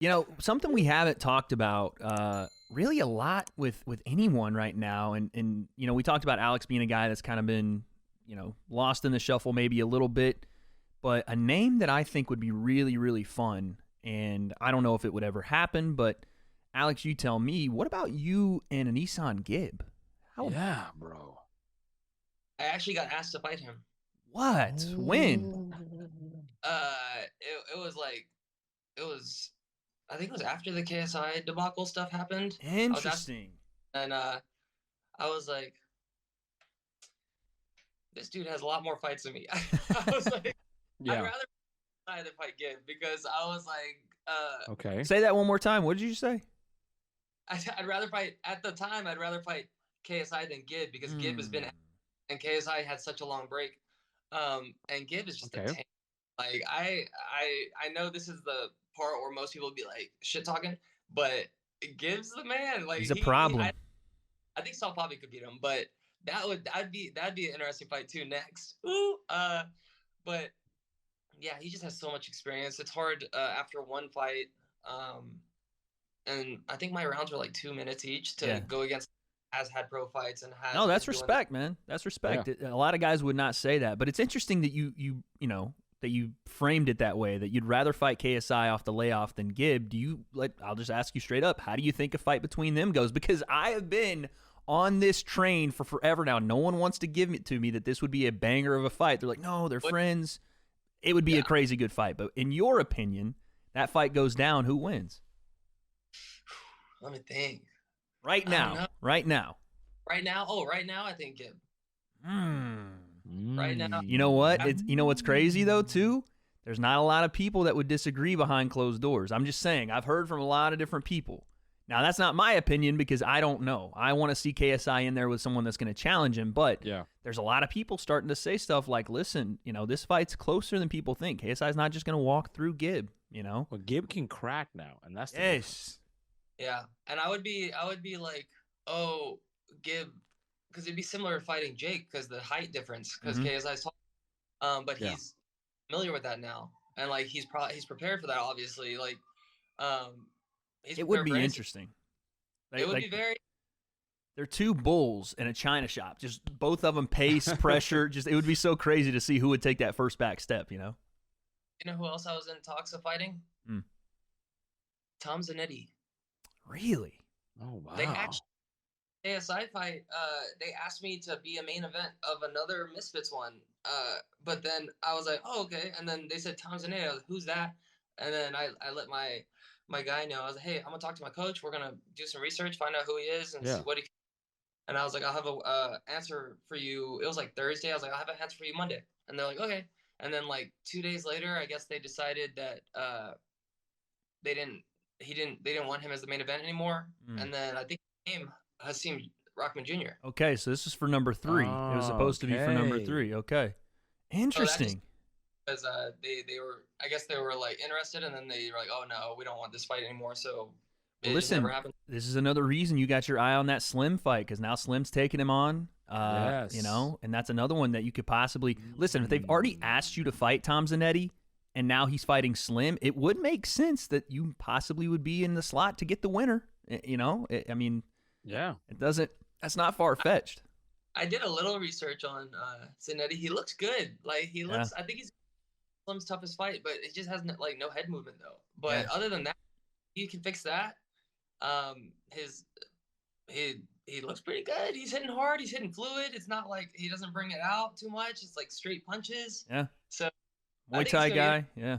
You know, something we haven't talked about really a lot with anyone right now, and you know, we talked about Alex being a guy that's kind of been, you know, lost in the shuffle maybe a little bit, but a name that I think would be really, really fun, and I don't know if it would ever happen, but Alex, you tell me, what about you and a Nissan GIB? Yeah, bro. I actually got asked to fight him. What? When? It was like, I think it was after the KSI debacle stuff happened. Interesting. And I was like, this dude has a lot more fights than me. I was like, Yeah. I'd rather either fight GIB because I was like, okay. Say that one more time. What did you say? I'd rather fight at the time. I'd rather fight KSI than GIB because GIB has been, and KSI had such a long break. And GIB is just a tank. Like I know this is the part where most people would be like shit talking, but GIB's the man. Like he's a problem. I think Saul Poppy could beat him, but that'd be an interesting fight too next. Ooh, but yeah, he just has so much experience. It's hard after one fight. And I think my rounds were like 2 minutes each to go against. Has had pro fights and has. No, that's respect, man. That's respect. Yeah. A lot of guys would not say that, but it's interesting that you know that you framed it that way. That you'd rather fight KSI off the layoff than GIB. Do you like? I'll just ask you straight up. How do you think a fight between them goes? Because I have been on this train for forever now. No one wants to give it to me that this would be a banger of a fight. They're like, no, they're friends. It would be a crazy good fight. But in your opinion, that fight goes down. Who wins? Let me think. Right now. Right now? Oh, right now I think GIB. Right now. You know what? You know what's crazy though too? There's not a lot of people that would disagree behind closed doors. I'm just saying, I've heard from a lot of different people. Now that's not my opinion because I don't know. I want to see KSI in there with someone that's going to challenge him, but there's a lot of people starting to say stuff like, listen, you know, this fight's closer than people think. KSI's not just going to walk through GIB, you know? Well, GIB can crack now, and that's the difference. Yeah, and I would be like, oh, GIB, because it'd be similar to fighting Jake because the height difference, because KSI's tall, but he's familiar with that now, and like he's prepared for that. Obviously, like, it would be interesting. It would be very. They're two bulls in a china shop. Just both of them pace, pressure. Just it would be so crazy to see who would take that first back step. You know. You know who else I was in talks of fighting? Tom Zanetti. Really? Oh wow. They actually ASI fight. They asked me to be a main event of another Misfits one. But then I was like, oh okay. And then they said Tom Zanetti. I was like, who's that? And then I let my guy know. I was like, hey, I'm gonna talk to my coach. We're gonna do some research, find out who he is, and see what he. And I was like, I'll have a answer for you. It was like Thursday. I was like, I'll have an answer for you Monday. And they're like, okay. And then like 2 days later, I guess they decided that they didn't want him as the main event anymore. And then I think he became Hasim Rockman Jr. Okay, so this is for number 3. It was supposed to be for number 3. Okay, interesting. Because they were, I guess they were like interested, and then they were like, oh no, we don't want this fight anymore. So listen, this is another reason you got your eye on that Slim fight, because now Slim's taking him on. You know, and that's another one that you could possibly listen. If they've already asked you to fight Tom Zanetti, and now he's fighting Slim, it would make sense that you possibly would be in the slot to get the winner. You know, I mean, it doesn't. That's not far fetched. I did a little research on Zanetti. He looks good. Like he looks. I think he's Slim's toughest fight, but it just has like no head movement though. But other than that, he can fix that. He looks pretty good. He's hitting hard. He's hitting fluid. It's not like he doesn't bring it out too much. It's like straight punches. Yeah. So Muay Thai guy. Yeah.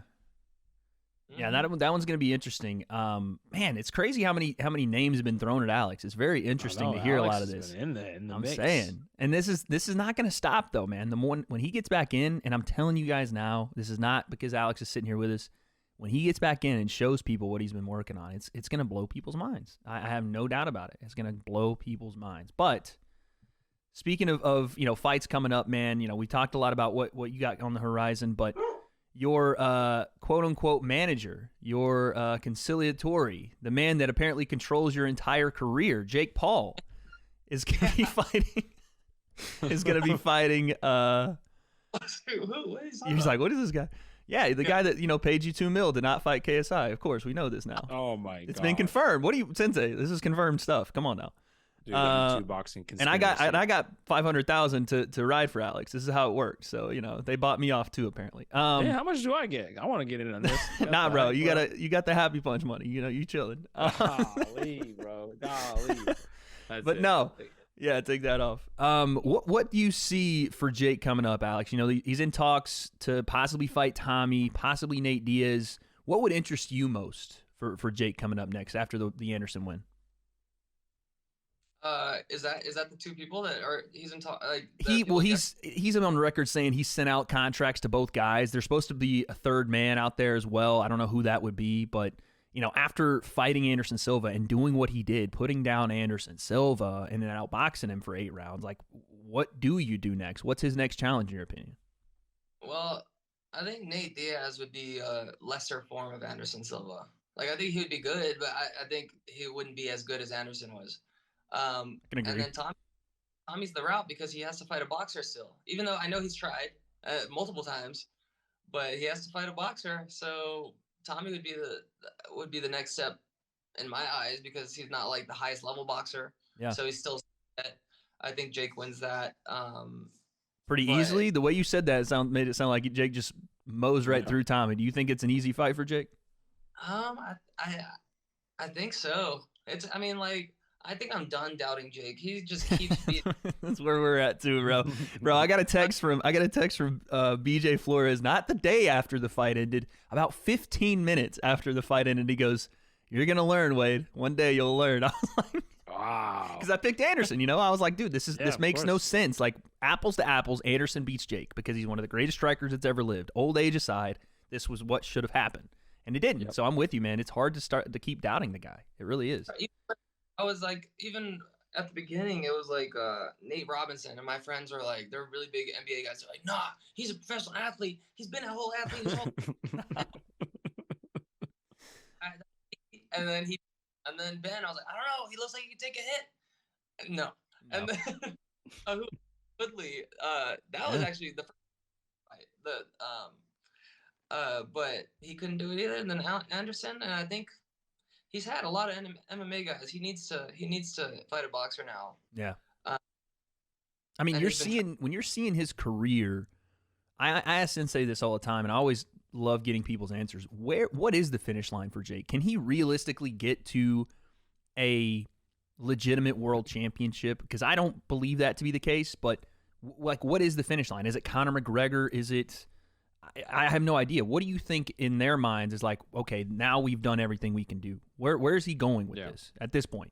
Yeah, that one's going to be interesting. Man, it's crazy how many names have been thrown at Alex. It's very interesting to hear Alex a lot of this. In the I'm mix. saying, and this is not going to stop though, man. The more when he gets back in, and I'm telling you guys now, this is not because Alex is sitting here with us. When he gets back in and shows people what he's been working on, it's going to blow people's minds. I have no doubt about it. It's going to blow people's minds. But speaking of you know, fights coming up, man, you know, we talked a lot about what you got on the horizon, but your quote-unquote manager, your conciliatory, the man that apparently controls your entire career, Jake Paul, is going to be fighting. Is going to be fighting. Who? What is he's like, what is this guy? Yeah, the guy that paid you $2 million to not fight KSI. Of course, we know this now. Oh my god, it's been confirmed. What do you, Sensei? This is confirmed stuff. Come on now. Dude, YouTube boxing and I got $500,000 to ride for Alex. This is how it works. So they bought me off too apparently. Yeah, how much do I get? I want to get in on this. Nah, bro, you got the happy punch money. You chilling. Golly, bro, golly. But no, yeah, take that off. What do you see for Jake coming up, Alex? He's in talks to possibly fight Tommy, possibly Nate Diaz. What would interest you most for Jake coming up next after the Anderson win? Is that the two people that are he's in talk? Like he's on record saying he sent out contracts to both guys. There's supposed to be a third man out there as well. I don't know who that would be, but after fighting Anderson Silva and doing what he did, putting down Anderson Silva and then outboxing him for 8 rounds, like what do you do next? What's his next challenge in your opinion? Well, I think Nate Diaz would be a lesser form of Anderson Silva. Like I think he would be good, but I think he wouldn't be as good as Anderson was. I can agree. And then Tommy's the route because he has to fight a boxer still. Even though I know he's tried multiple times, but he has to fight a boxer. So Tommy would be the next step in my eyes because he's not like the highest level boxer. Yeah. So he's still. I think Jake wins that. Pretty easily. The way you said that made it sound like Jake just mows right through Tommy. Do you think it's an easy fight for Jake? I think so. I think I'm done doubting Jake. He just keeps being. That's where we're at too, bro. Bro, I got a text from BJ Flores not the day after the fight ended, about 15 minutes after the fight ended. He goes, "You're gonna learn, Wade. One day you'll learn." I was like, wow. Because I picked Anderson. I was like, dude, this makes no sense. Like apples to apples, Anderson beats Jake because he's one of the greatest strikers that's ever lived. Old age aside, this was what should have happened, and it didn't. Yep. So I'm with you, man. It's hard to keep doubting the guy. It really is. I was like, even at the beginning, it was like Nate Robinson, and my friends were like, they're really big NBA guys. They're like, nah, he's a professional athlete. He's been a whole athlete his whole. and then Ben, I was like, I don't know. He looks like he could take a hit. No. And then Woodley, that was actually the first fight. But he couldn't do it either. And then Anderson, and I think. He's had a lot of MMA guys. He needs to fight a boxer now. Yeah. I mean, when you're seeing his career, I ask Sensei this all the time, and I always love getting people's answers. What is the finish line for Jake? Can he realistically get to a legitimate world championship? Because I don't believe that to be the case, but like, what is the finish line? Is it Conor McGregor? Is it... I have no idea. What do you think in their minds is like, okay, now we've done everything we can do? Where is he going with this at this point?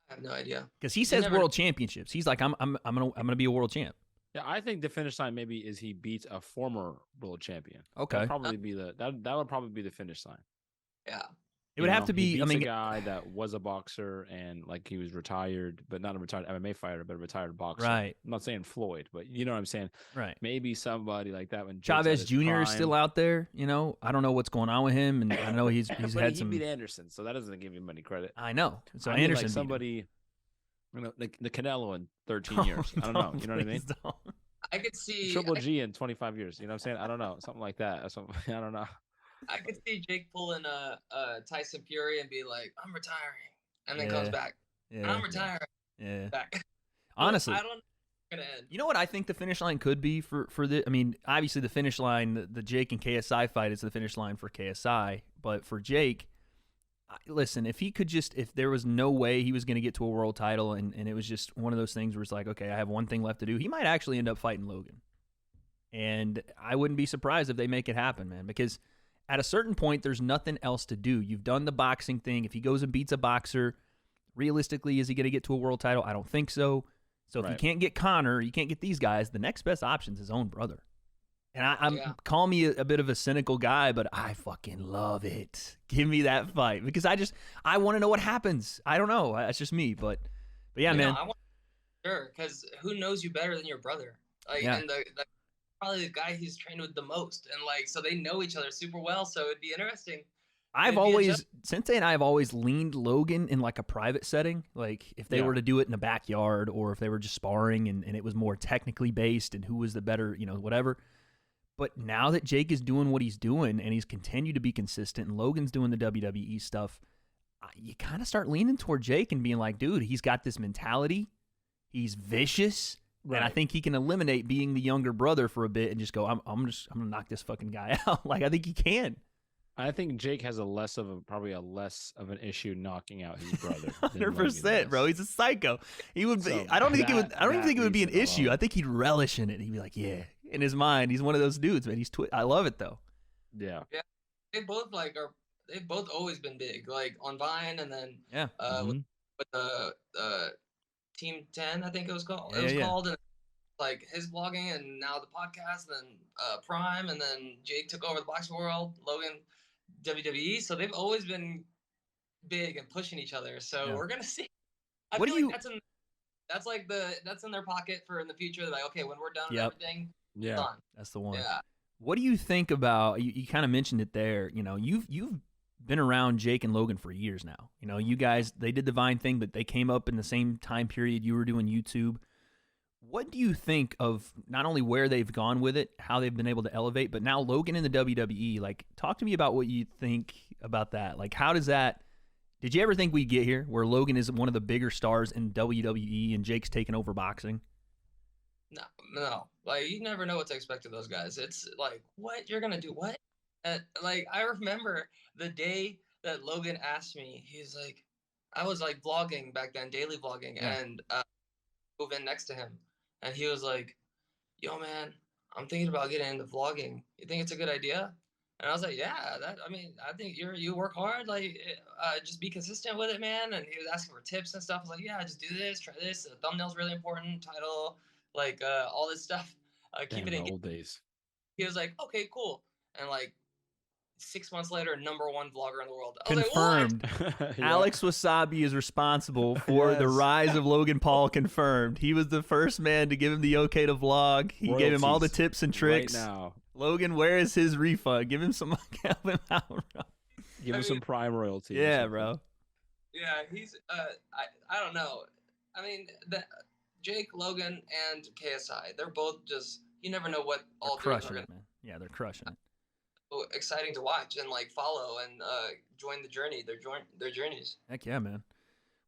I have no idea. Because he says world championships. He's like, I'm gonna be a world champ. Yeah, I think the finish line maybe is he beats a former world champion. Okay, that would probably be the finish line. Yeah. It would have to be. I mean, a guy that was a boxer and like he was retired, but not a retired MMA fighter, but a retired boxer. Right. I'm not saying Floyd, but you know what I'm saying. Right. Maybe somebody like that. When Chavez Jr. is still out there, I don't know what's going on with him, and I know he's had some. He beat Anderson, so that doesn't give him any credit. I know. So I mean, Anderson, like somebody, like the Canelo in 13 years. I don't know. You know what I mean? Don't. I could see Triple G in 25 years. You know what I'm saying? I don't know. Something like that. I don't know. I could see Jake pulling a Tyson Fury and be like, "I'm retiring," and then comes back. Yeah. I'm retiring. Yeah. Back. Honestly, I don't know how it's gonna end. You know what I think the finish line could be for the. I mean, obviously the finish line, the Jake and KSI fight is the finish line for KSI, but for Jake, listen, if there was no way he was going to get to a world title, and it was just one of those things where it's like, okay, I have one thing left to do, he might actually end up fighting Logan, and I wouldn't be surprised if they make it happen, man, because. At a certain point, there's nothing else to do. You've done the boxing thing. If he goes and beats a boxer, realistically, is he going to get to a world title? I don't think so. So if you can't get Conor, you can't get these guys, the next best option is his own brother. And call me a bit of a cynical guy, but I fucking love it. Give me that fight because I want to know what happens. I don't know. That's just me, but yeah, man. Sure, because who knows you better than your brother? Like, and the probably the guy he's trained with the most, and like so they know each other super well, so it'd be interesting. Sensei and I have always leaned Logan in like a private setting, like if they were to do it in a backyard or if they were just sparring and it was more technically based and who was the better, whatever. But now that Jake is doing what he's doing and he's continued to be consistent and Logan's doing the WWE stuff, you kind of start leaning toward Jake and being like, dude, he's got this mentality. He's vicious. Right. And I think he can eliminate being the younger brother for a bit and just go, I'm going to knock this fucking guy out. Like, I think he can. I think Jake has probably a less of an issue knocking out his brother. 100%, bro. He's a psycho. He would be. So I don't even think it would be an reason issue. alone. I think he'd relish in it. He'd be like, yeah. In his mind, he's one of those dudes, man. I love it though. Yeah. They both they've both always been big, like on Vine, and then with the Team 10, I think it was called. It was called, and like his vlogging, and now the podcast, and then Prime, and then Jake took over the boxing world. Logan, WWE. So they've always been big and pushing each other. So we're gonna see. I feel like that's in their pocket for in the future. They're like, okay, when we're done with everything, done. That's the one. Yeah. What do you think about? You kind of mentioned it there. You know, you've been around Jake and Logan for years now. You know, you guys, they did the Vine thing, but they came up in the same time period you were doing YouTube. What do you think of not only where they've gone with it, how they've been able to elevate, but now Logan in the WWE? Like, talk to me about what you think about that. Like, how does that? Did you ever think we'd get here where Logan is one of the bigger stars in WWE and Jake's taking over boxing? No. Like, you never know what to expect of those guys. It's like, what? You're going to do what? Like, I remember the day that Logan asked me, he's like, I was like vlogging back then, daily vlogging, and move in next to him. And he was like, yo, man, I'm thinking about getting into vlogging. You think it's a good idea? And I was like, yeah, I think you work hard, like, just be consistent with it, man. And he was asking for tips and stuff. I was like, yeah, just do this, try this. The thumbnail's really important, title, like, all this stuff. Keep it in. Old days. He was like, okay, cool. And like 6 months later, #1 vlogger in the world. I Confirmed. Was like, what? Alex Wassabi is responsible for the rise of Logan Paul. Confirmed. He was the first man to give him the okay to vlog. He gave him all the tips and tricks. Right now. Logan, where is his refund? Give him some. Help him out, bro. Give him some Prime royalties. Yeah, bro. Yeah, he's. I don't know. I mean, Jake, Logan, and KSI. They're both just. You never know what all three are crushing going it, man. Yeah, they're crushing it. Exciting to watch and like follow and join the journey. Their journeys. Heck yeah, man.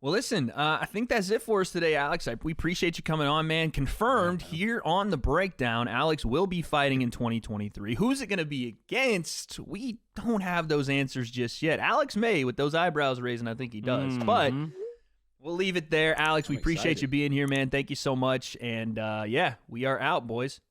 Well, listen, I think that's it for us today, Alex. We appreciate you coming on, man. Confirmed here on the breakdown, Alex will be fighting in 2023. Who's it going to be against? We don't have those answers just yet. Alex may, with those eyebrows raising, I think he does. But we'll leave it there. Alex, we appreciate you being here, man. Thank you so much. And, yeah, we are out, boys.